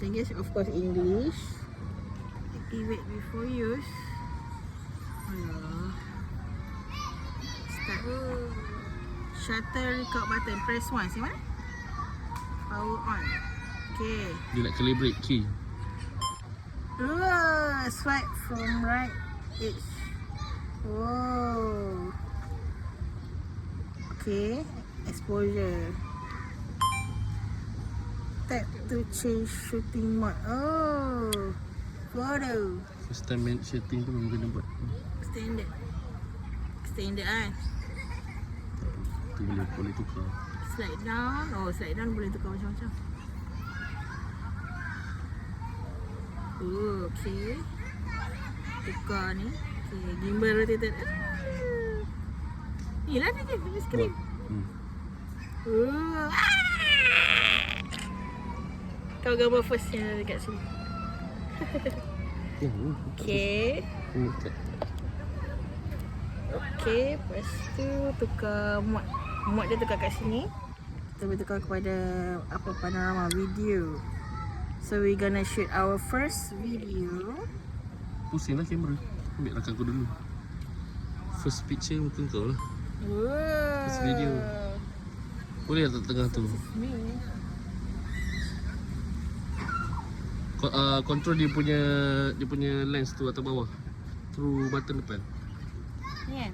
language, of course English. Activate before use. Alah. Start. Shutter record button. Press 1. Sini mana? Power on. Okay. Dia nak calibrate key. Swipe from right edge. Oh. Okay. Exposure. Tap to change shooting mode. Oh. Photo. First time main setting tu memang kena buat. Standard. Standard kan? Tu boleh tukar. Slide down. Oh, slide down boleh tukar macam-macam. Oh, okay. Tukar ni. Okay, gimbal rotated. Ni lah dia di skrin. Kau gambar firstnya dekat sini. Okay. Okay, lepas tu tukar mod. Mod dia tukar kat sini. Kita boleh tukar kepada apa panorama video. So we gonna shoot our first video. Pusinglah kamera. Ambil belakang aku dulu. First picture mungkin kau lah. Wow. First video. Boleh tak tengah tu? Control dia punya lens tu atas bawah. Through button depan. Ni kan?